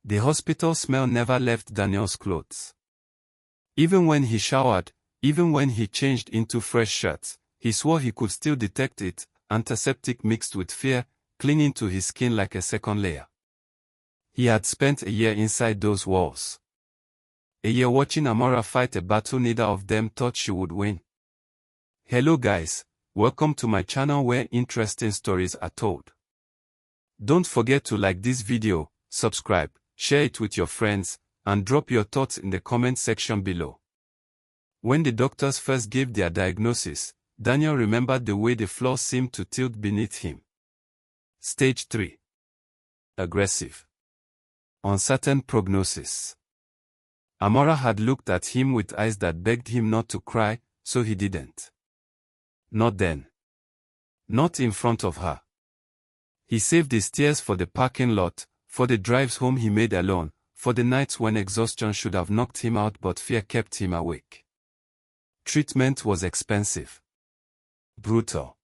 The hospital smell never left Daniel's clothes. Even when he showered, even when he changed into fresh shirts, he swore he could still detect it, antiseptic mixed with fear, clinging to his skin like a second layer. He had spent a year inside those walls. A year watching Amara fight a battle neither of them thought she would win. Hello guys, welcome to my channel where interesting stories are told. Don't forget to like this video, subscribe, share it with your friends, and drop your thoughts in the comment section below. When the doctors first gave their diagnosis, Daniel remembered the way the floor seemed to tilt beneath him. Stage 3. Aggressive. Uncertain prognosis. Amara had looked at him with eyes that begged him not to cry, so he didn't. Not then. Not in front of her. He saved his tears for the parking lot, for the drives home he made alone, for the nights when exhaustion should have knocked him out but fear kept him awake. Treatment was expensive. Brutal.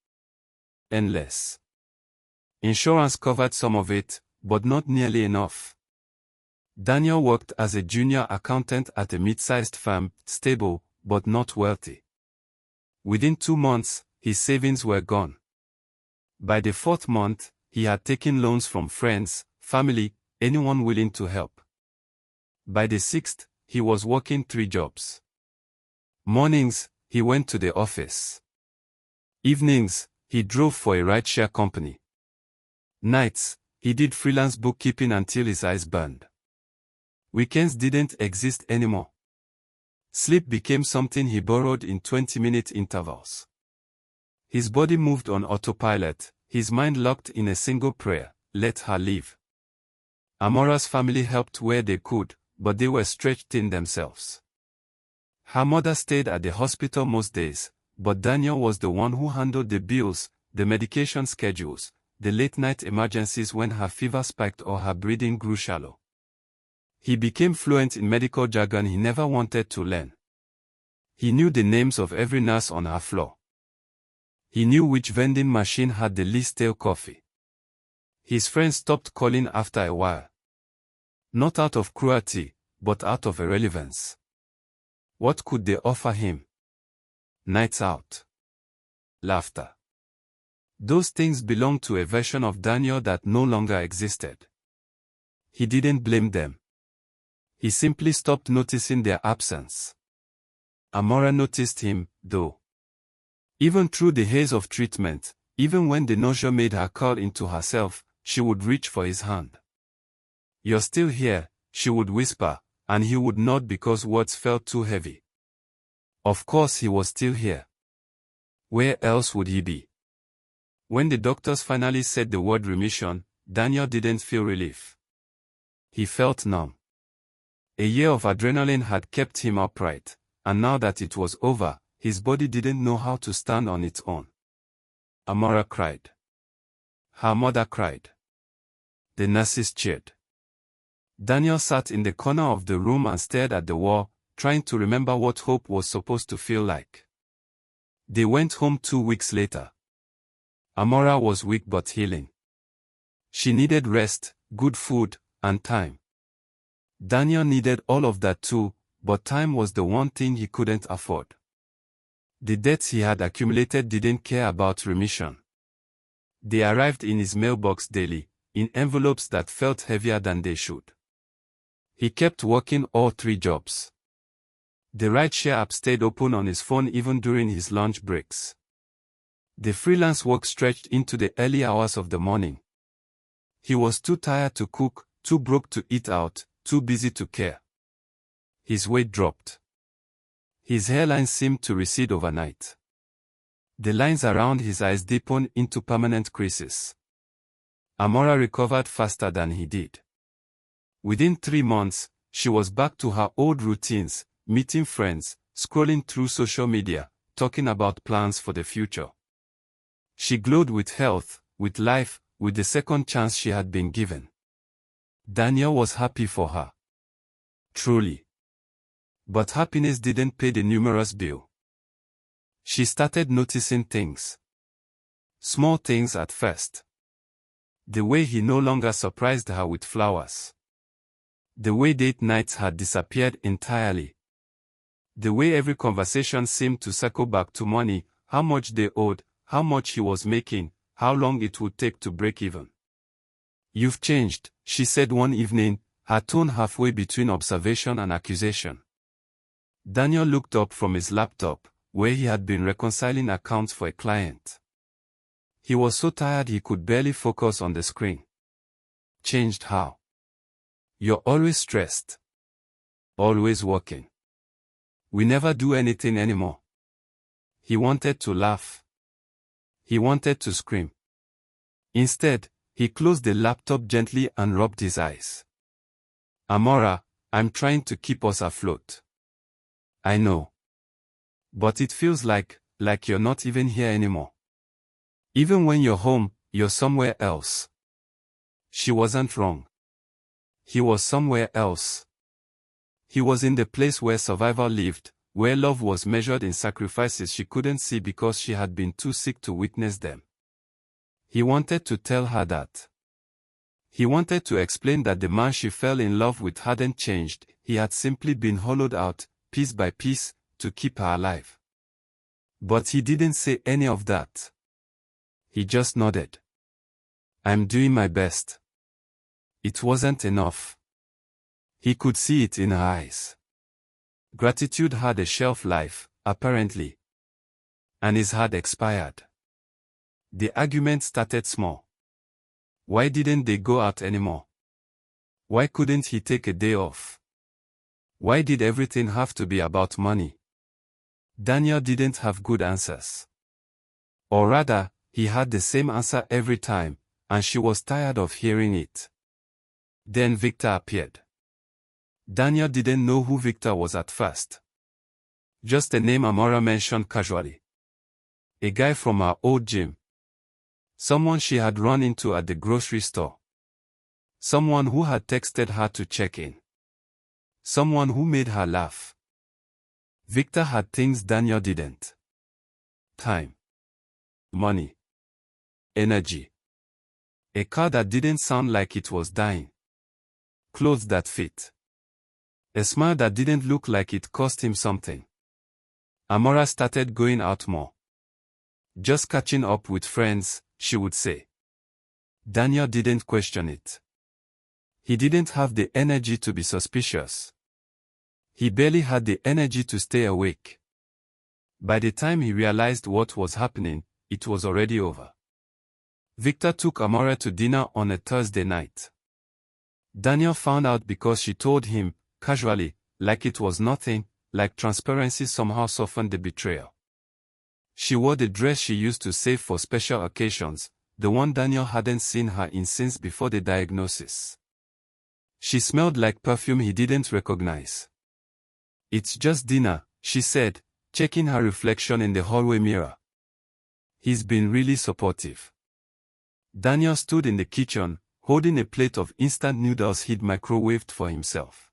Endless. Insurance covered some of it, but not nearly enough. Daniel worked as a junior accountant at a mid-sized firm, stable, but not wealthy. Within 2 months, his savings were gone. By the 4th month, he had taken loans from friends, family, anyone willing to help. By the 6th, he was working 3 jobs. Mornings, he went to the office. Evenings, he drove for a rideshare company. Nights, he did freelance bookkeeping until his eyes burned. Weekends didn't exist anymore. Sleep became something he borrowed in 20-minute intervals. His body moved on autopilot, his mind locked in a single prayer: let her live. Amara's family helped where they could, but they were stretched thin themselves. Her mother stayed at the hospital most days, but Daniel was the one who handled the bills, the medication schedules, the late-night emergencies when her fever spiked or her breathing grew shallow. He became fluent in medical jargon he never wanted to learn. He knew the names of every nurse on her floor. He knew which vending machine had the least stale coffee. His friends stopped calling after a while. Not out of cruelty, but out of irrelevance. What could they offer him? Nights out. Laughter. Those things belonged to a version of Daniel that no longer existed. He didn't blame them. He simply stopped noticing their absence. Amara noticed him, though. Even through the haze of treatment, even when the nausea made her curl into herself, she would reach for his hand. "You're still here," she would whisper, and he would nod because words felt too heavy. Of course he was still here. Where else would he be? When the doctors finally said the word remission, Daniel didn't feel relief. He felt numb. A year of adrenaline had kept him upright, and now that it was over, his body didn't know how to stand on its own. Amara cried. Her mother cried. The nurses cheered. Daniel sat in the corner of the room and stared at the wall, trying to remember what hope was supposed to feel like. They went home 2 weeks later. Amara was weak but healing. She needed rest, good food, and time. Daniel needed all of that too, but time was the one thing he couldn't afford. The debts he had accumulated didn't care about remission. They arrived in his mailbox daily, in envelopes that felt heavier than they should. He kept working all 3 jobs. The rideshare app stayed open on his phone even during his lunch breaks. The freelance work stretched into the early hours of the morning. He was too tired to cook, too broke to eat out, too busy to care. His weight dropped. His hairline seemed to recede overnight. The lines around his eyes deepened into permanent creases. Amara recovered faster than he did. Within 3 months, she was back to her old routines, meeting friends, scrolling through social media, talking about plans for the future. She glowed with health, with life, with the second chance she had been given. Daniel was happy for her. Truly. But happiness didn't pay the numerous bill. She started noticing things. Small things at first. The way he no longer surprised her with flowers. The way date nights had disappeared entirely. The way every conversation seemed to circle back to money, how much they owed, how much he was making, how long it would take to break even. "You've changed," she said one evening, her tone halfway between observation and accusation. Daniel looked up from his laptop, where he had been reconciling accounts for a client. He was so tired he could barely focus on the screen. "Changed how?" "You're always stressed. Always working. We never do anything anymore." He wanted to laugh. He wanted to scream. Instead, he closed the laptop gently and rubbed his eyes. "Amara, I'm trying to keep us afloat. I know. But it feels like you're not even here anymore. Even when you're home, you're somewhere else." She wasn't wrong. He was somewhere else. He was in the place where survival lived, where love was measured in sacrifices she couldn't see because she had been too sick to witness them. He wanted to tell her that. He wanted to explain that the man she fell in love with hadn't changed, he had simply been hollowed out, piece by piece, to keep her alive. But he didn't say any of that. He just nodded. "I'm doing my best." It wasn't enough. He could see it in her eyes. Gratitude had a shelf life, apparently. And his had expired. The argument started small. Why didn't they go out anymore? Why couldn't he take a day off? Why did everything have to be about money? Daniel didn't have good answers. Or rather, he had the same answer every time, and she was tired of hearing it. Then Victor appeared. Daniel didn't know who Victor was at first. Just a name Amara mentioned casually. A guy from her old gym. Someone she had run into at the grocery store. Someone who had texted her to check in. Someone who made her laugh. Victor had things Daniel didn't. Time. Money. Energy. A car that didn't sound like it was dying. Clothes that fit. A smile that didn't look like it cost him something. Amara started going out more. Just catching up with friends, she would say. Daniel didn't question it. He didn't have the energy to be suspicious. He barely had the energy to stay awake. By the time he realized what was happening, it was already over. Victor took Amara to dinner on a Thursday night. Daniel found out because she told him, casually, like it was nothing, like transparency somehow softened the betrayal. She wore the dress she used to save for special occasions, the one Daniel hadn't seen her in since before the diagnosis. She smelled like perfume he didn't recognize. "It's just dinner," she said, checking her reflection in the hallway mirror. He's been really supportive. Daniel stood in the kitchen, holding a plate of instant noodles he'd microwaved for himself.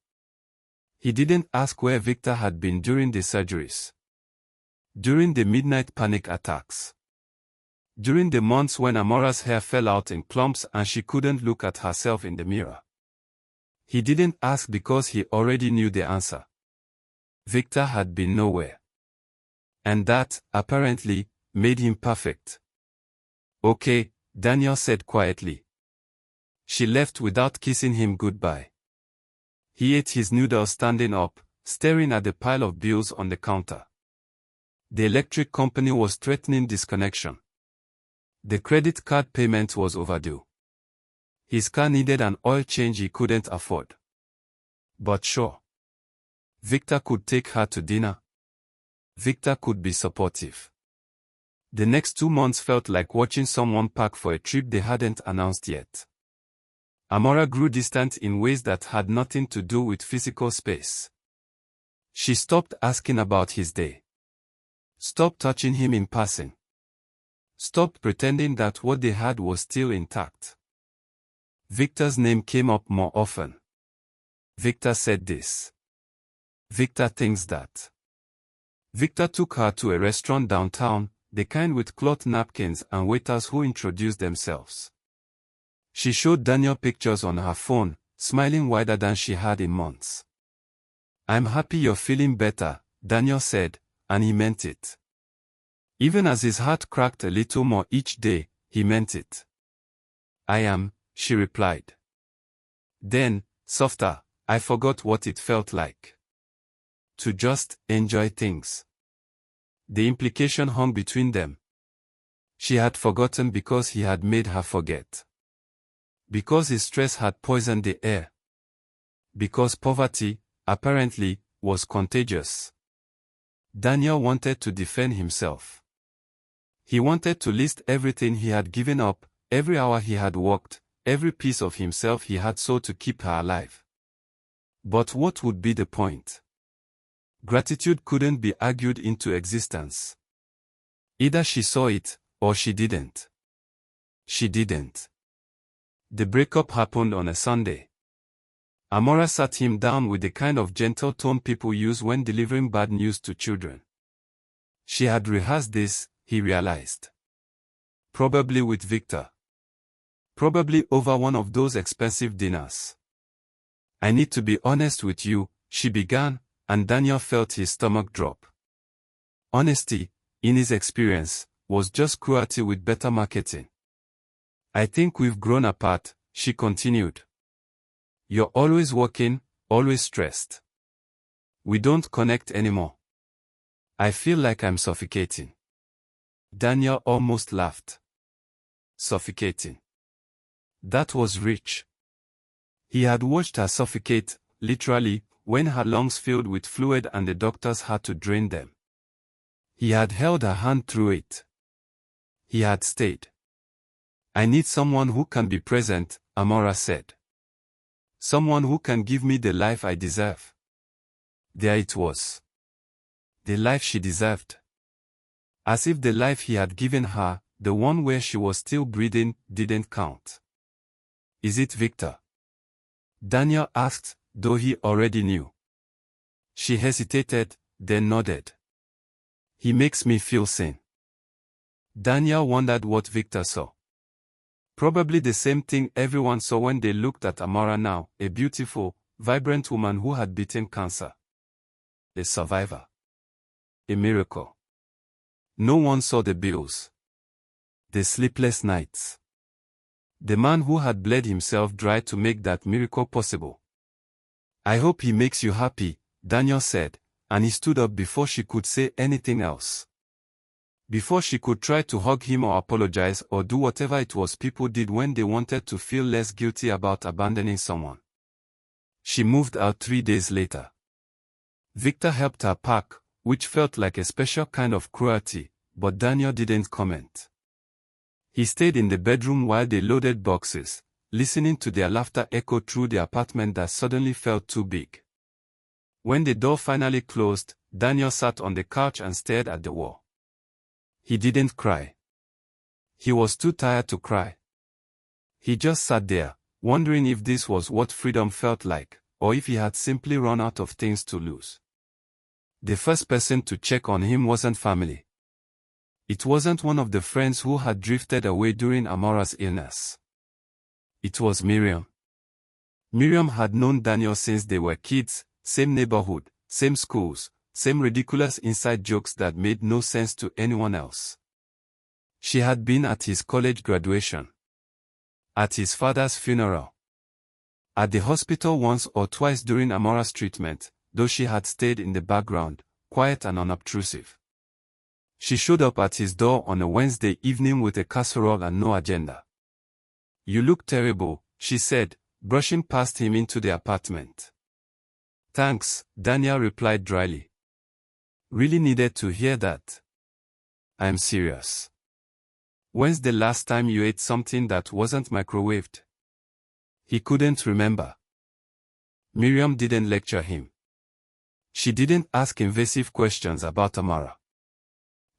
He didn't ask where Victor had been during the surgeries. During the midnight panic attacks. During the months when Amara's hair fell out in clumps and she couldn't look at herself in the mirror. He didn't ask because he already knew the answer. Victor had been nowhere. And that, apparently, made him perfect. "Okay," Daniel said quietly. She left without kissing him goodbye. He ate his noodles standing up, staring at the pile of bills on the counter. The electric company was threatening disconnection. The credit card payment was overdue. His car needed an oil change he couldn't afford. But sure. Victor could take her to dinner. Victor could be supportive. The next 2 months felt like watching someone pack for a trip they hadn't announced yet. Amara grew distant in ways that had nothing to do with physical space. She stopped asking about his day. Stopped touching him in passing. Stopped pretending that what they had was still intact. Victor's name came up more often. Victor said this. Victor thinks that. Victor took her to a restaurant downtown, the kind with cloth napkins and waiters who introduced themselves. She showed Daniel pictures on her phone, smiling wider than she had in months. "I'm happy you're feeling better," Daniel said, and he meant it. Even as his heart cracked a little more each day, he meant it. "I am," she replied. Then, softer, "I forgot what it felt like to just enjoy things." The implication hung between them. She had forgotten because he had made her forget. Because his stress had poisoned the air. Because poverty, apparently, was contagious. Daniel wanted to defend himself. He wanted to list everything he had given up, every hour he had worked, every piece of himself he had sold to keep her alive. But what would be the point? Gratitude couldn't be argued into existence. Either she saw it, or she didn't. She didn't. The breakup happened on a Sunday. Amara sat him down with the kind of gentle tone people use when delivering bad news to children. She had rehearsed this, he realized. Probably with Victor. Probably over one of those expensive dinners. "I need to be honest with you," she began, and Daniel felt his stomach drop. Honesty, in his experience, was just cruelty with better marketing. "I think we've grown apart," she continued. "You're always working, always stressed. We don't connect anymore. I feel like I'm suffocating." Daniel almost laughed. Suffocating. That was rich. He had watched her suffocate, literally, when her lungs filled with fluid and the doctors had to drain them. He had held her hand through it. He had stayed. "I need someone who can be present," Amara said. "Someone who can give me the life I deserve." There it was. The life she deserved. As if the life he had given her, the one where she was still breathing, didn't count. "Is it Victor?" Daniel asked, though he already knew. She hesitated, then nodded. "He makes me feel sane." Daniel wondered what Victor saw. Probably the same thing everyone saw when they looked at Amara now, a beautiful, vibrant woman who had beaten cancer. A survivor. A miracle. No one saw the bills. The sleepless nights. The man who had bled himself dry to make that miracle possible. "I hope he makes you happy," Daniel said, and he stood up before she could say anything else. Before she could try to hug him or apologize or do whatever it was people did when they wanted to feel less guilty about abandoning someone. She moved out 3 days later. Victor helped her pack, which felt like a special kind of cruelty, but Daniel didn't comment. He stayed in the bedroom while they loaded boxes, listening to their laughter echo through the apartment that suddenly felt too big. When the door finally closed, Daniel sat on the couch and stared at the wall. He didn't cry. He was too tired to cry. He just sat there, wondering if this was what freedom felt like, or if he had simply run out of things to lose. The first person to check on him wasn't family. It wasn't one of the friends who had drifted away during Amara's illness. It was Miriam. Miriam had known Daniel since they were kids, same neighborhood, same schools, same ridiculous inside jokes that made no sense to anyone else. She had been at his college graduation, at his father's funeral, at the hospital once or twice during Amara's treatment, though she had stayed in the background, quiet and unobtrusive. She showed up at his door on a Wednesday evening with a casserole and no agenda. "You look terrible," she said, brushing past him into the apartment. "Thanks," Daniel replied dryly. "Really needed to hear that." "I'm serious. When's the last time you ate something that wasn't microwaved?" He couldn't remember. Miriam didn't lecture him. She didn't ask invasive questions about Amara.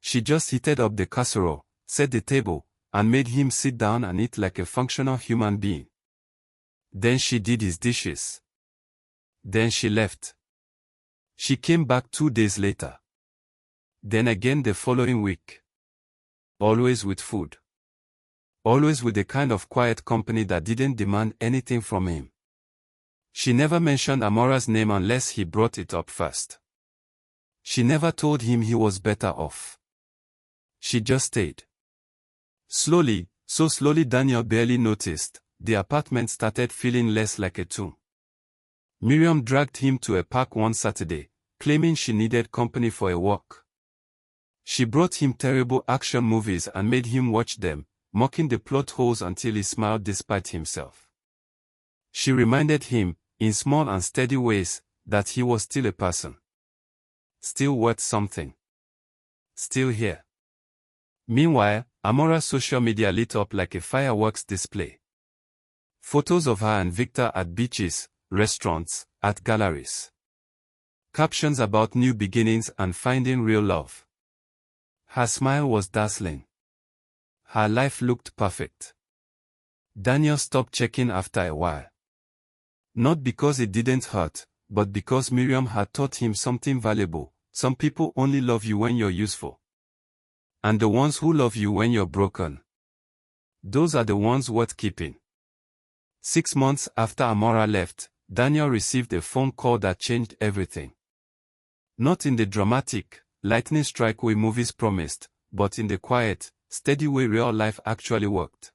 She just heated up the casserole, set the table, and made him sit down and eat like a functional human being. Then she did his dishes. Then she left. She came back 2 days later. Then again the following week. Always with food. Always with the kind of quiet company that didn't demand anything from him. She never mentioned Amara's name unless he brought it up first. She never told him he was better off. She just stayed. Slowly, so slowly Daniel barely noticed, the apartment started feeling less like a tomb. Miriam dragged him to a park one Saturday, claiming she needed company for a walk. She brought him terrible action movies and made him watch them, mocking the plot holes until he smiled despite himself. She reminded him, in small and steady ways, that he was still a person. Still worth something. Still here. Meanwhile, Amara's social media lit up like a fireworks display. Photos of her and Victor at beaches, restaurants, at galleries. Captions about new beginnings and finding real love. Her smile was dazzling. Her life looked perfect. Daniel stopped checking after a while. Not because it didn't hurt, but because Miriam had taught him something valuable. Some people only love you when you're useful. And the ones who love you when you're broken. Those are the ones worth keeping. 6 months after Amara left, Daniel received a phone call that changed everything. Not in the dramatic, lightning strike way movies promised, but in the quiet, steady way real life actually worked.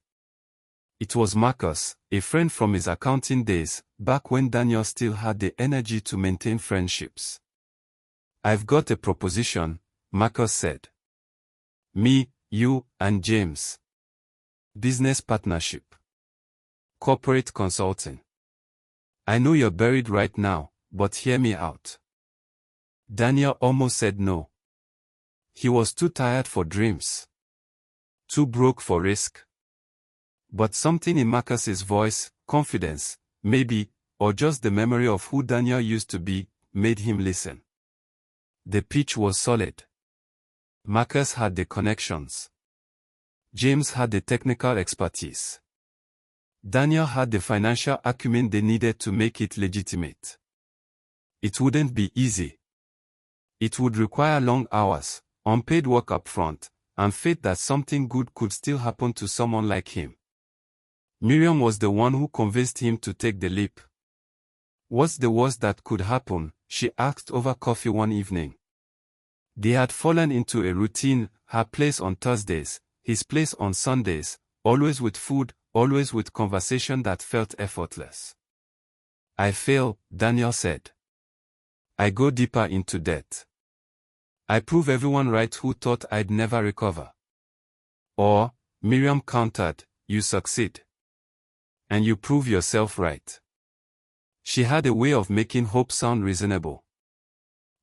It was Marcus, a friend from his accounting days, back when Daniel still had the energy to maintain friendships. "I've got a proposition," Marcus said. "Me, you, and James. Business partnership. Corporate consulting. I know you're buried right now, but hear me out." Daniel almost said no. He was too tired for dreams. Too broke for risk. But something in Marcus's voice, confidence, maybe, or just the memory of who Daniel used to be, made him listen. The pitch was solid. Marcus had the connections. James had the technical expertise. Daniel had the financial acumen they needed to make it legitimate. It wouldn't be easy. It would require long hours, unpaid work up front, and faith that something good could still happen to someone like him. Miriam was the one who convinced him to take the leap. "What's the worst that could happen?" she asked over coffee one evening. They had fallen into a routine, her place on Thursdays, his place on Sundays, always with food, always with conversation that felt effortless. "I fail," Daniel said. "I go deeper into debt. I prove everyone right who thought I'd never recover." Or, Miriam countered, "You succeed. And you prove yourself right." She had a way of making hope sound reasonable.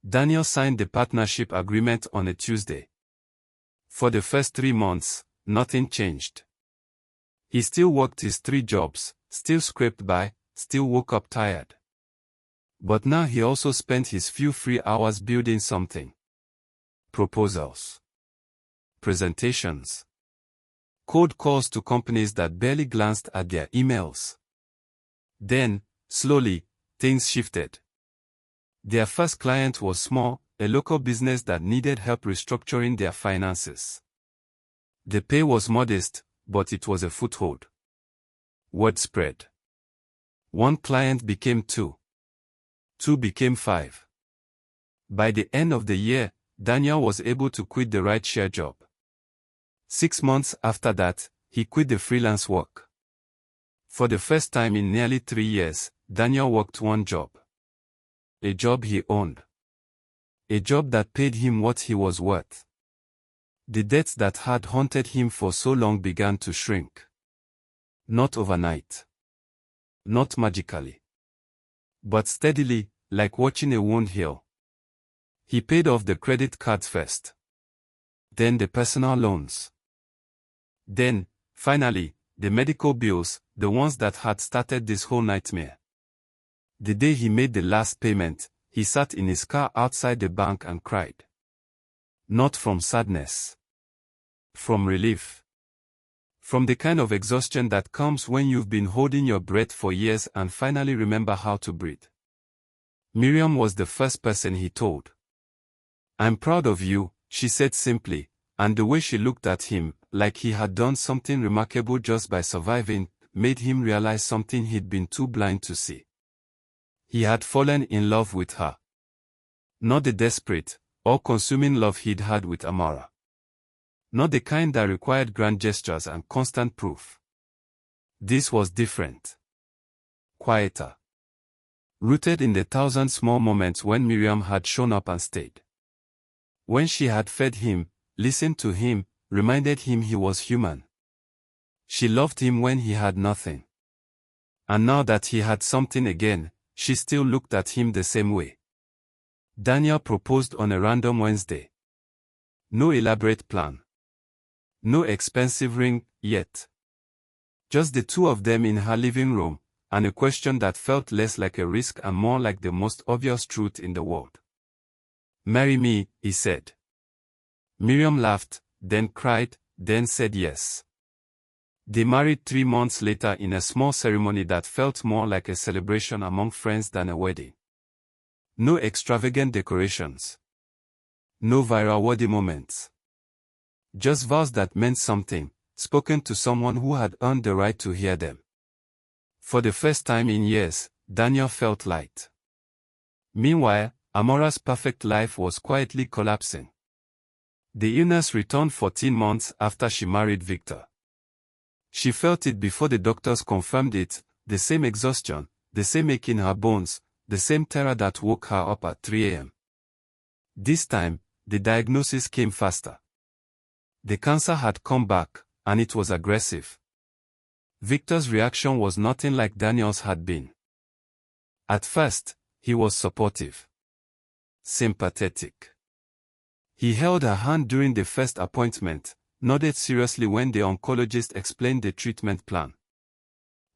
Daniel signed the partnership agreement on a Tuesday. For the first 3 months, nothing changed. He still worked his 3 jobs, still scraped by, still woke up tired. But now he also spent his few free hours building something. Proposals. Presentations. Cold calls to companies that barely glanced at their emails. Then, slowly, things shifted. Their first client was small, a local business that needed help restructuring their finances. The pay was modest, but it was a foothold. Word spread. 1 client became 2. 2 became 5. By the end of the year, Daniel was able to quit the rideshare job. 6 months after that, he quit the freelance work. For the first time in nearly 3 years, Daniel worked 1 job. A job he owned. A job that paid him what he was worth. The debts that had haunted him for so long began to shrink. Not overnight. Not magically. But steadily, like watching a wound heal. He paid off the credit cards first. Then the personal loans. Then, finally, the medical bills, the ones that had started this whole nightmare. The day he made the last payment, he sat in his car outside the bank and cried. Not from sadness. From relief. From the kind of exhaustion that comes when you've been holding your breath for years and finally remember how to breathe. Miriam was the first person he told. "I'm proud of you," she said simply, and the way she looked at him, like he had done something remarkable just by surviving, made him realize something he'd been too blind to see. He had fallen in love with her. Not the desperate, all-consuming love he'd had with Amara. Not the kind that required grand gestures and constant proof. This was different. Quieter. Rooted in the thousand small moments when Miriam had shown up and stayed. When she had fed him, listened to him, reminded him he was human. She loved him when he had nothing. And now that he had something again, she still looked at him the same way. Daniel proposed on a random Wednesday. No elaborate plan. No expensive ring, yet. Just the two of them in her living room, and a question that felt less like a risk and more like the most obvious truth in the world. "Marry me," he said. Miriam laughed, then cried, then said yes. They married 3 months later in a small ceremony that felt more like a celebration among friends than a wedding. No extravagant decorations. No viral-worthy moments. Just vows that meant something, spoken to someone who had earned the right to hear them. For the first time in years, Daniel felt light. Meanwhile, Amara's perfect life was quietly collapsing. The illness returned 14 months after she married Victor. She felt it before the doctors confirmed it, the same exhaustion, the same ache in her bones, the same terror that woke her up at 3 a.m. This time, the diagnosis came faster. The cancer had come back, and it was aggressive. Victor's reaction was nothing like Daniel's had been. At first, he was supportive. Sympathetic. He held her hand during the first appointment, nodded seriously when the oncologist explained the treatment plan.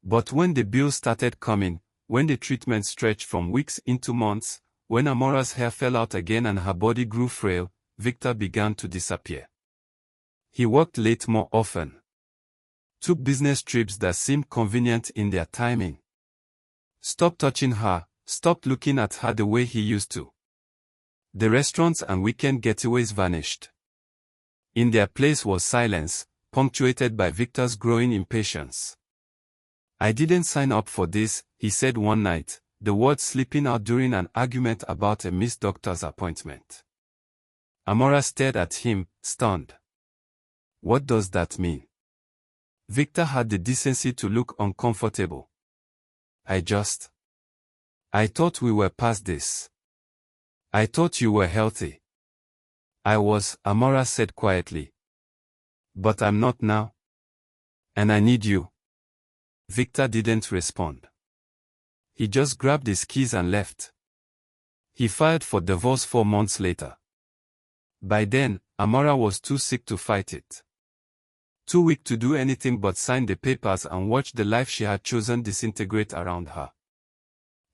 But when the bills started coming, when the treatment stretched from weeks into months, when Amara's hair fell out again and her body grew frail, Victor began to disappear. He worked late more often. Took business trips that seemed convenient in their timing. Stopped touching her, stopped looking at her the way he used to. The restaurants and weekend getaways vanished. In their place was silence, punctuated by Victor's growing impatience. "I didn't sign up for this," he said one night, the words slipping out during an argument about a missed doctor's appointment. Amara stared at him, stunned. What does that mean? Victor had the decency to look uncomfortable. I thought we were past this. I thought you were healthy." "I was," Amara said quietly. "But I'm not now. And I need you." Victor didn't respond. He just grabbed his keys and left. He filed for divorce 4 months later. By then, Amara was too sick to fight it. Too weak to do anything but sign the papers and watch the life she had chosen disintegrate around her.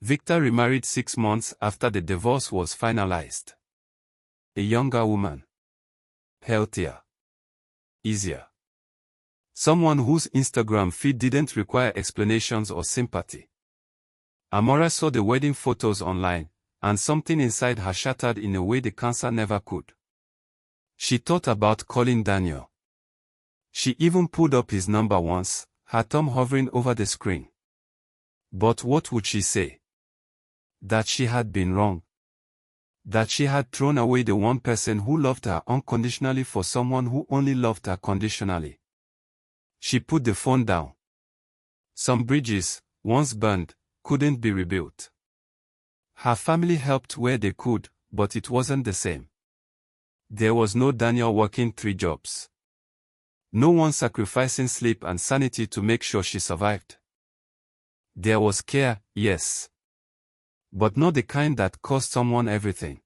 Victor remarried 6 months after the divorce was finalized. A younger woman. Healthier. Easier. Someone whose Instagram feed didn't require explanations or sympathy. Amara saw the wedding photos online, and something inside her shattered in a way the cancer never could. She thought about calling Daniel. She even pulled up his number once, her thumb hovering over the screen. But what would she say? That she had been wrong. That she had thrown away the one person who loved her unconditionally for someone who only loved her conditionally. She put the phone down. Some bridges, once burned, couldn't be rebuilt. Her family helped where they could, but it wasn't the same. There was no Daniel working 3 jobs. No one sacrificing sleep and sanity to make sure she survived. There was care, yes. But not the kind that cost someone everything.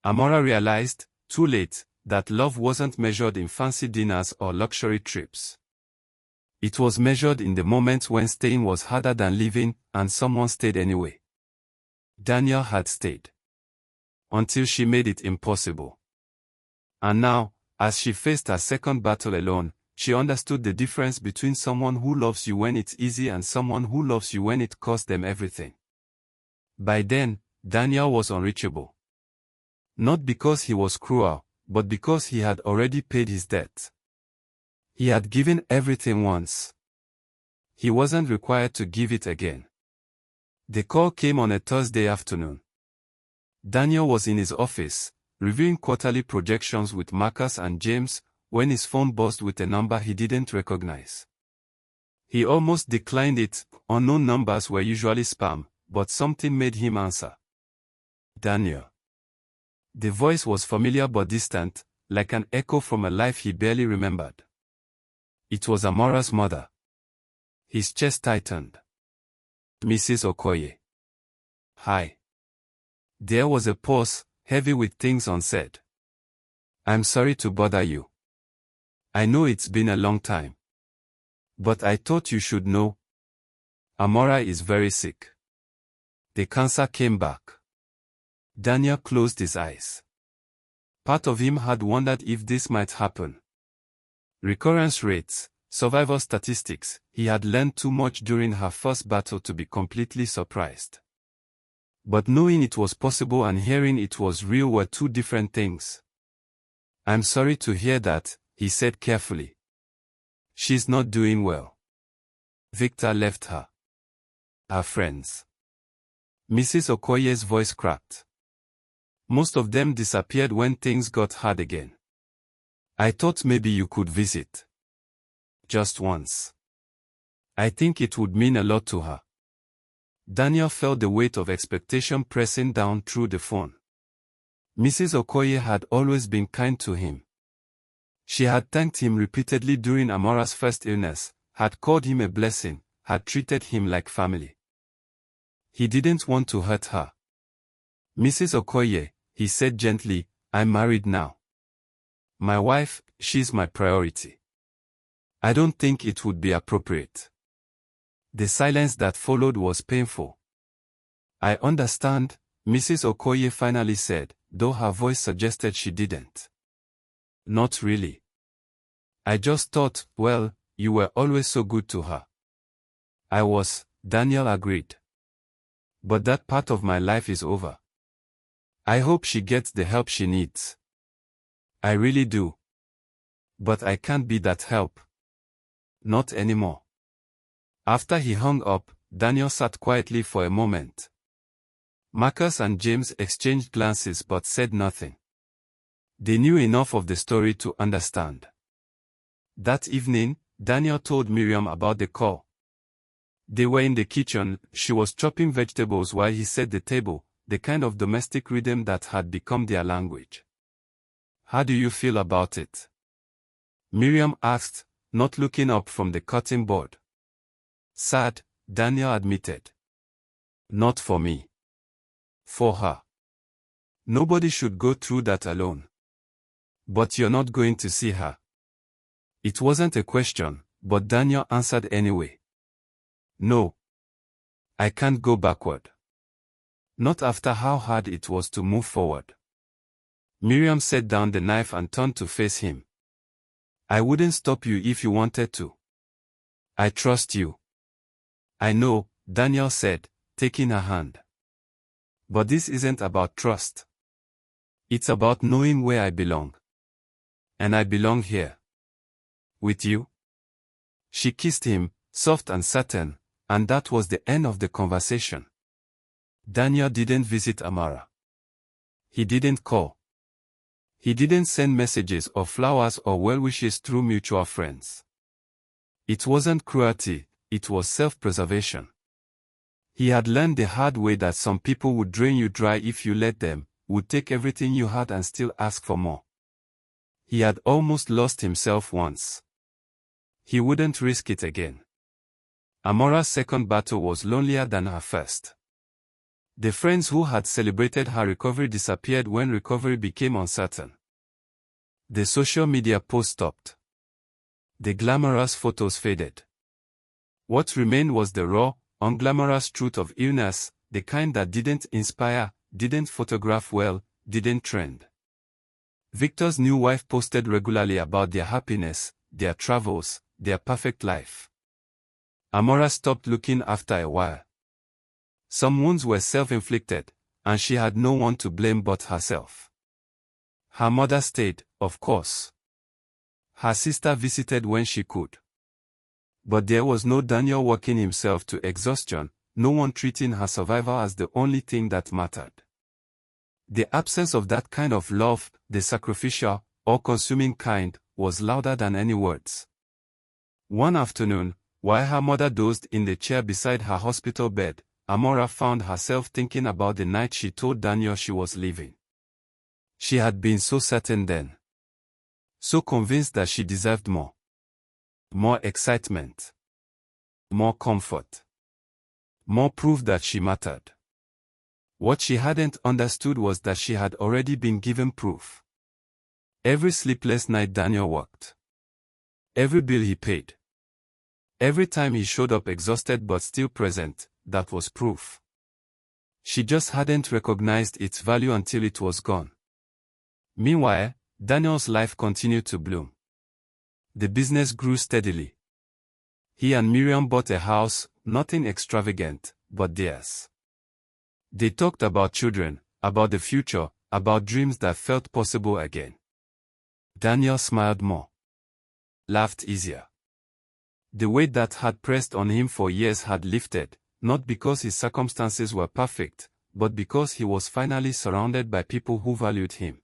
Amara realized, too late, that love wasn't measured in fancy dinners or luxury trips. It was measured in the moments when staying was harder than living, and someone stayed anyway. Daniel had stayed. Until she made it impossible. And now, as she faced her second battle alone, she understood the difference between someone who loves you when it's easy and someone who loves you when it costs them everything. By then, Daniel was unreachable. Not because he was cruel, but because he had already paid his debt. He had given everything once. He wasn't required to give it again. The call came on a Thursday afternoon. Daniel was in his office, reviewing quarterly projections with Marcus and James, when his phone buzzed with a number he didn't recognize. He almost declined it. Unknown numbers were usually spam, but something made him answer. Daniel. The voice was familiar but distant, like an echo from a life he barely remembered. It was Amara's mother. His chest tightened. Mrs. Okoye. Hi. There was a pause, heavy with things unsaid. I'm sorry to bother you. I know it's been a long time. But I thought you should know. Amara is very sick. The cancer came back. Daniel closed his eyes. Part of him had wondered if this might happen. Recurrence rates, survival statistics, he had learned too much during her first battle to be completely surprised. But knowing it was possible and hearing it was real were two different things. I'm sorry to hear that, he said carefully. She's not doing well. Victor left her. Her friends. Mrs. Okoye's voice cracked. Most of them disappeared when things got hard again. I thought maybe you could visit. Just once. I think it would mean a lot to her. Daniel felt the weight of expectation pressing down through the phone. Mrs. Okoye had always been kind to him. She had thanked him repeatedly during Amara's first illness, had called him a blessing, had treated him like family. He didn't want to hurt her. Mrs. Okoye, he said gently, I'm married now. My wife, she's my priority. I don't think it would be appropriate. The silence that followed was painful. I understand, Mrs. Okoye finally said, though her voice suggested she didn't. Not really. I just thought, well, you were always so good to her. I was, Daniel agreed. But that part of my life is over. I hope she gets the help she needs. I really do. But I can't be that help. Not anymore. After he hung up, Daniel sat quietly for a moment. Marcus and James exchanged glances but said nothing. They knew enough of the story to understand. That evening, Daniel told Miriam about the call. They were in the kitchen, she was chopping vegetables while he set the table, the kind of domestic rhythm that had become their language. How do you feel about it? Miriam asked, not looking up from the cutting board. Sad, Daniel admitted. Not for me. For her. Nobody should go through that alone. But you're not going to see her. It wasn't a question, but Daniel answered anyway. No. I can't go backward. Not after how hard it was to move forward. Miriam set down the knife and turned to face him. I wouldn't stop you if you wanted to. I trust you. I know, Daniel said, taking her hand. But this isn't about trust. It's about knowing where I belong. And I belong here. With you. She kissed him, soft and certain, and that was the end of the conversation. Daniel didn't visit Amara. He didn't call. He didn't send messages or flowers or well wishes through mutual friends. It wasn't cruelty, it was self-preservation. He had learned the hard way that some people would drain you dry if you let them, would take everything you had and still ask for more. He had almost lost himself once. He wouldn't risk it again. Amara's second battle was lonelier than her first. The friends who had celebrated her recovery disappeared when recovery became uncertain. The social media posts stopped. The glamorous photos faded. What remained was the raw, unglamorous truth of illness, the kind that didn't inspire, didn't photograph well, didn't trend. Victor's new wife posted regularly about their happiness, their travels, their perfect life. Amara stopped looking after a while. Some wounds were self-inflicted, and she had no one to blame but herself. Her mother stayed, of course. Her sister visited when she could. But there was no Daniel working himself to exhaustion, no one treating her survival as the only thing that mattered. The absence of that kind of love, the sacrificial, all-consuming kind, was louder than any words. One afternoon, while her mother dozed in the chair beside her hospital bed, Amara found herself thinking about the night she told Daniel she was leaving. She had been so certain then. So convinced that she deserved more. More excitement. More comfort. More proof that she mattered. What she hadn't understood was that she had already been given proof. Every sleepless night Daniel worked. Every bill he paid. Every time he showed up exhausted but still present, that was proof. She just hadn't recognized its value until it was gone. Meanwhile, Daniel's life continued to bloom. The business grew steadily. He and Miriam bought a house, nothing extravagant, but theirs. They talked about children, about the future, about dreams that felt possible again. Daniel smiled more. Laughed easier. The weight that had pressed on him for years had lifted, not because his circumstances were perfect, but because he was finally surrounded by people who valued him.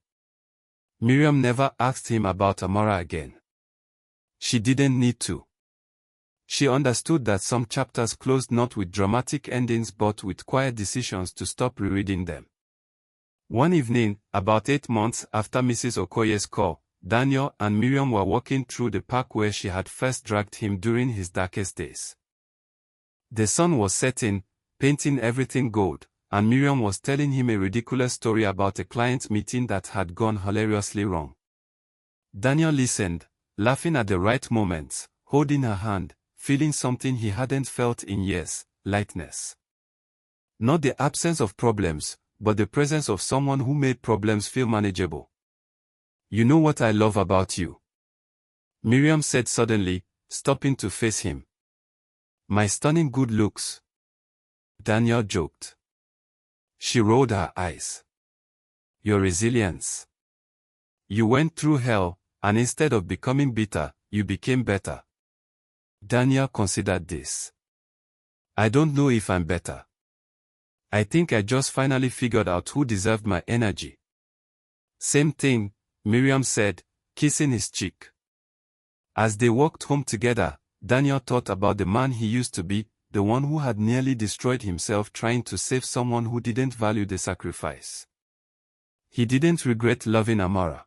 Miriam never asked him about Amara again. She didn't need to. She understood that some chapters closed not with dramatic endings but with quiet decisions to stop rereading them. One evening, about 8 months after Mrs. Okoye's call, Daniel and Miriam were walking through the park where she had first dragged him during his darkest days. The sun was setting, painting everything gold, and Miriam was telling him a ridiculous story about a client meeting that had gone hilariously wrong. Daniel listened, laughing at the right moments, holding her hand, feeling something he hadn't felt in years, lightness. Not the absence of problems, but the presence of someone who made problems feel manageable. "You know what I love about you?" Miriam said suddenly, stopping to face him. "My stunning good looks." Daniel joked. She rolled her eyes. "Your resilience. You went through hell, and instead of becoming bitter, you became better." Daniel considered this. "I don't know if I'm better. I think I just finally figured out who deserved my energy." "Same thing," Miriam said, kissing his cheek. As they walked home together, Daniel thought about the man he used to be, the one who had nearly destroyed himself trying to save someone who didn't value the sacrifice. He didn't regret loving Amara.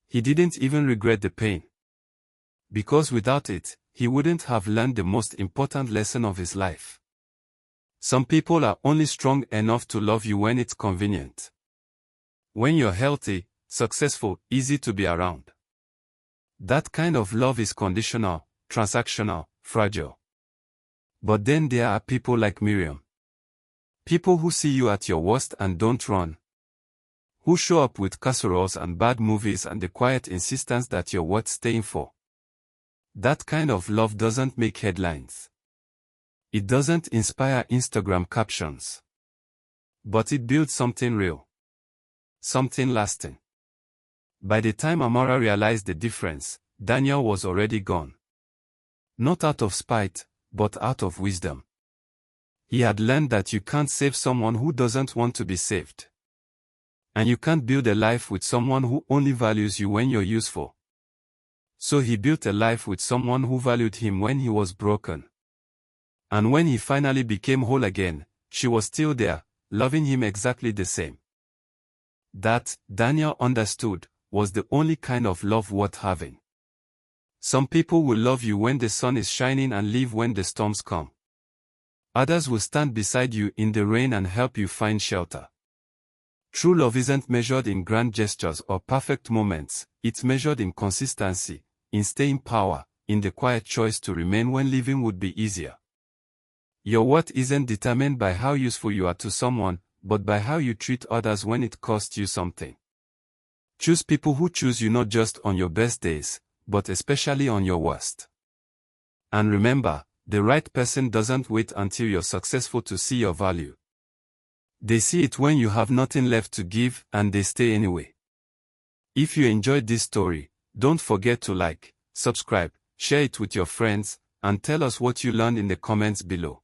He didn't even regret the pain. Because without it, he wouldn't have learned the most important lesson of his life. Some people are only strong enough to love you when it's convenient. When you're healthy, successful, easy to be around. That kind of love is conditional, transactional, fragile. But then there are people like Miriam. People who see you at your worst and don't run. Who show up with casseroles and bad movies and the quiet insistence that you're worth staying for. That kind of love doesn't make headlines. It doesn't inspire Instagram captions. But it builds something real. Something lasting. By the time Amara realized the difference, Daniel was already gone. Not out of spite, but out of wisdom. He had learned that you can't save someone who doesn't want to be saved. And you can't build a life with someone who only values you when you're useful. So he built a life with someone who valued him when he was broken. And when he finally became whole again, she was still there, loving him exactly the same. That, Daniel understood, was the only kind of love worth having. Some people will love you when the sun is shining and leave when the storms come. Others will stand beside you in the rain and help you find shelter. True love isn't measured in grand gestures or perfect moments, it's measured in consistency, in staying power, in the quiet choice to remain when living would be easier. Your worth isn't determined by how useful you are to someone, but by how you treat others when it costs you something. Choose people who choose you not just on your best days, but especially on your worst. And remember, the right person doesn't wait until you're successful to see your value. They see it when you have nothing left to give, and they stay anyway. If you enjoyed this story, don't forget to like, subscribe, share it with your friends, and tell us what you learned in the comments below.